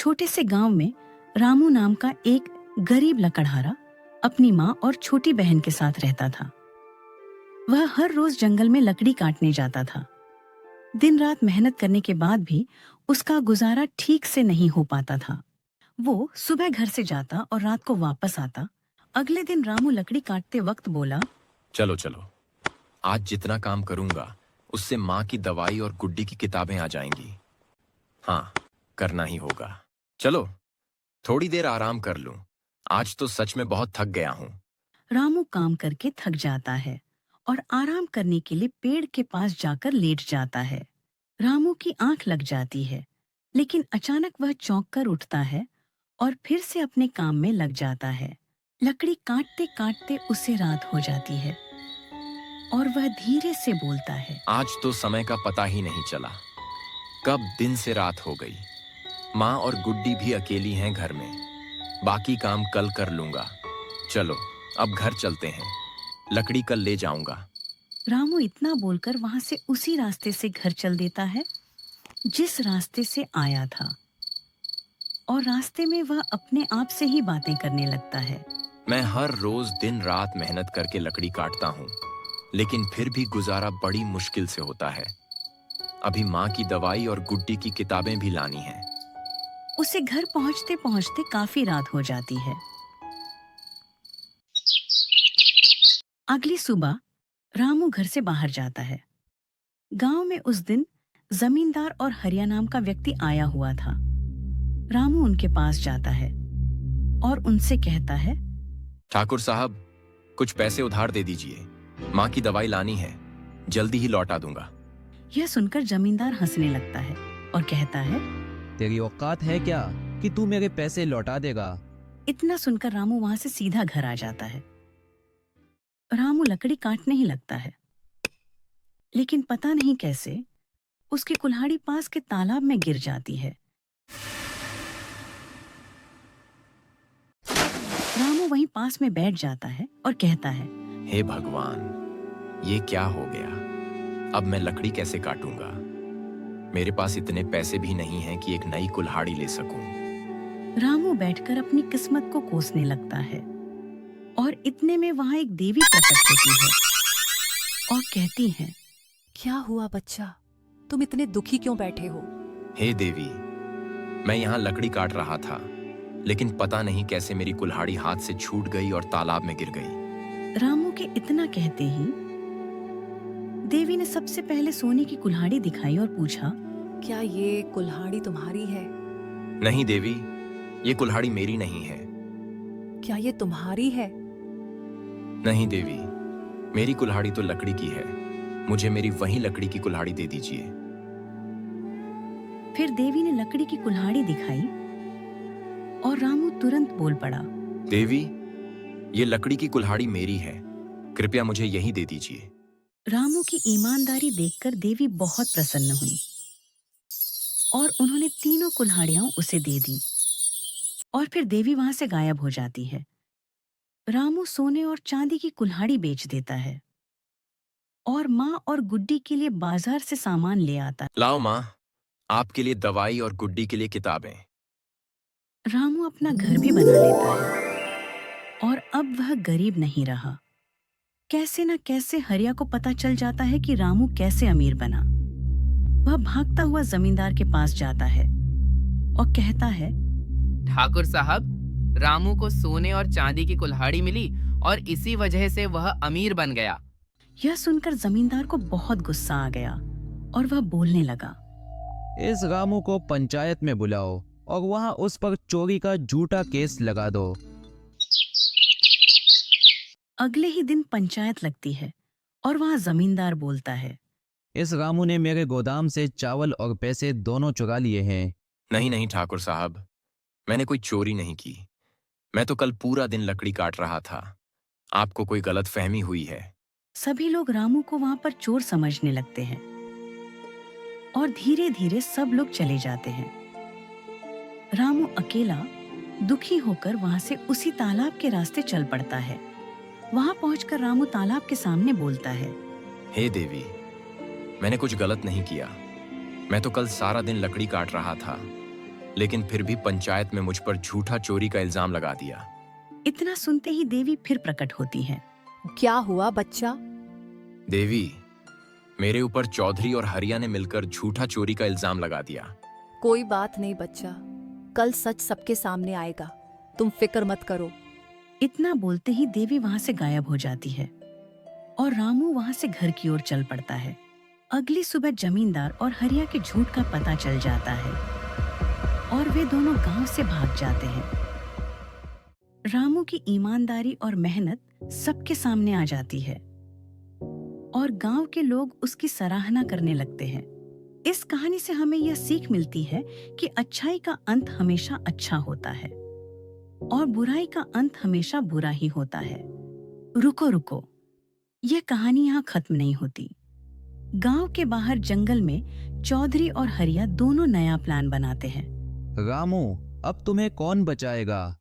छोटे से गांव में रामू नाम का एक गरीब लकड़हारा अपनी माँ और छोटी बहन के साथ रहता था। वह हर रोज जंगल में लकड़ी काटने जाता था। दिन रात मेहनत करने के बाद भी उसका गुजारा ठीक से नहीं हो पाता था। वो सुबह घर से जाता और रात को वापस आता। अगले दिन रामू लकड़ी काटते वक्त बोला, चलो चलो, आज जितना काम करूंगा उससे माँ की दवाई और गुड्डी की किताबें आ जाएंगी। हाँ, करना ही होगा। चलो थोड़ी देर आराम कर लूं, आज तो सच में बहुत थक गया हूँ। रामू काम करके थक जाता है और आराम करने के लिए पेड़ के पास जाकर लेट जाता है। रामू की आंख लग जाती है, लेकिन अचानक वह चौंक कर उठता है और फिर से अपने काम में लग जाता है। लकड़ी काटते काटते उसे रात हो जाती है और वह धीरे से बोलता है, आज तो समय का पता ही नहीं चला, कब दिन से रात हो गई। माँ और गुड्डी भी अकेली हैं घर में, बाकी काम कल कर लूंगा। चलो अब घर चलते हैं, लकड़ी कल ले जाऊंगा। रामू इतना बोलकर वहां से उसी रास्ते से घर चल देता है जिस रास्ते से आया था, और रास्ते में वह अपने आप से ही बातें करने लगता है। मैं हर रोज दिन रात मेहनत करके लकड़ी काटता हूँ, लेकिन फिर भी गुजारा बड़ी मुश्किल से होता है। अभी माँ की दवाई और गुड्डी की किताबें भी लानी हैं। उसे घर पहुंचते पहुंचते काफी रात हो जाती है। अगली सुबह रामू घर से बाहर जाता है। गांव में उस दिन जमींदार और हरिया नाम का व्यक्ति आया हुआ था। रामू उनके पास जाता है और उनसे कहता है, ठाकुर साहब, कुछ पैसे उधार दे दीजिए, माँ की दवाई लानी है, जल्दी ही लौटा दूंगा। यह सुनकर जमींदार हंसने लगता है और कहता है, तेरी औकात है क्या कि तू मेरे पैसे लौटा देगा? इतना सुनकर रामू वहां से सीधा घर आ जाता है। रामू लकड़ी काटने ही लगता है, लेकिन पता नहीं कैसे उसकी कुल्हाड़ी पास के तालाब में गिर जाती है। रामू वहीं पास में बैठ जाता है और कहता है, हे भगवान, ये क्या हो गया? अब मैं लकड़ी कैसे काटूंगा? मेरे पास इतने पैसे भी नहीं हैं कि एक नई कुल्हाड़ी ले सकूं। रामू बैठकर अपनी किस्मत को कोसने लगता है और इतने में वहां एक देवी प्रकट होती है और कहती है, क्या हुआ बच्चा, तुम इतने दुखी क्यों बैठे हो? हे देवी, मैं यहाँ लकड़ी काट रहा था, लेकिन पता नहीं कैसे मेरी कुल्हाड़ी हाथ से छूट गई और तालाब में गिर गई। रामू के इतना कहते ही देवी ने सबसे पहले सोने की कुल्हाड़ी दिखाई और पूछा, क्या ये कुल्हाड़ी तुम्हारी है? नहीं देवी, ये कुल्हाड़ी मेरी नहीं है। क्या ये तुम्हारी है? नहीं देवी, मेरी कुल्हाड़ी तो लकड़ी की है, मुझे मेरी वही लकड़ी की कुल्हाड़ी दे दीजिए। फिर देवी ने लकड़ी की कुल्हाड़ी दिखाई और रामू तुरंत बोल पड़ा, देवी, ये लकड़ी की कुल्हाड़ी मेरी है, कृपया मुझे यही दे दीजिए। रामू की ईमानदारी देखकर देवी बहुत प्रसन्न हुई और उन्होंने तीनों कुल्हाड़ियां उसे दे दी और फिर देवी वहां से गायब हो जाती है। रामू सोने और चांदी की कुल्हाड़ी बेच देता है और माँ और गुड्डी के लिए बाजार से सामान ले आता है। लाओ माँ, आपके लिए दवाई और गुड्डी के लिए किताबें। रामू अपना घर भी बना लेता है और अब वह गरीब नहीं रहा। कैसे न कैसे हरिया को पता चल जाता है कि रामू कैसे अमीर बना। वह भागता हुआ जमींदार के पास जाता है और कहता है, ठाकुर साहब, रामू को सोने और चांदी की कुल्हाड़ी मिली और इसी वजह से वह अमीर बन गया। यह सुनकर जमींदार को बहुत गुस्सा आ गया और वह बोलने लगा, इस रामू को पंचायत में बुलाओ और वहाँ उस पर चोरी का झूठा केस लगा दो। अगले ही दिन पंचायत लगती है और वहाँ जमींदार बोलता है, इस रामू ने मेरे गोदाम से चावल और पैसे दोनों चुरा लिए हैं। नहीं नहीं ठाकुर साहब, मैंने कोई चोरी नहीं की, मैं तो कल पूरा दिन लकड़ी काट रहा था, आपको कोई गलतफहमी हुई है। सभी लोग रामू को वहां पर चोर समझने लगते हैं और धीरे धीरे सब लोग चले जाते हैं। रामू अकेला दुखी होकर वहां से उसी तालाब के रास्ते चल पड़ता है। वहां पहुंचकर रामू तालाब के सामने बोलता है, हे देवी, मैंने कुछ गलत नहीं किया, मैं तो कल सारा दिन लकड़ी काट रहा था, लेकिन फिर भी पंचायत में मुझ पर झूठा चोरी का इल्जाम लगा दिया। इतना सुनते ही देवी फिर प्रकट होती है। क्या हुआ बच्चा? देवी, मेरे ऊपर चौधरी और हरिया ने मिलकर झूठा चोरी का इल्जाम लगा दिया। कोई बात नहीं बच्चा, कल सच सबके सामने आएगा, तुम फिक्र मत करो। इतना बोलते ही देवी वहां से गायब हो जाती है और रामू वहां से घर की ओर चल पड़ता है। अगली सुबह जमींदार और हरिया के झूठ का पता चल जाता है और वे दोनों गांव से भाग जाते हैं। रामू की ईमानदारी और मेहनत सबके सामने आ जाती है और गांव के लोग उसकी सराहना करने लगते हैं। इस कहानी से हमें यह सीख मिलती है कि अच्छाई का अंत हमेशा अच्छा होता है और बुराई का अंत हमेशा बुरा ही होता है। रुको रुको, यह कहानी यहाँ खत्म नहीं होती। गांव के बाहर जंगल में चौधरी और हरिया दोनों नया प्लान बनाते हैं। रामू, अब तुम्हें कौन बचाएगा?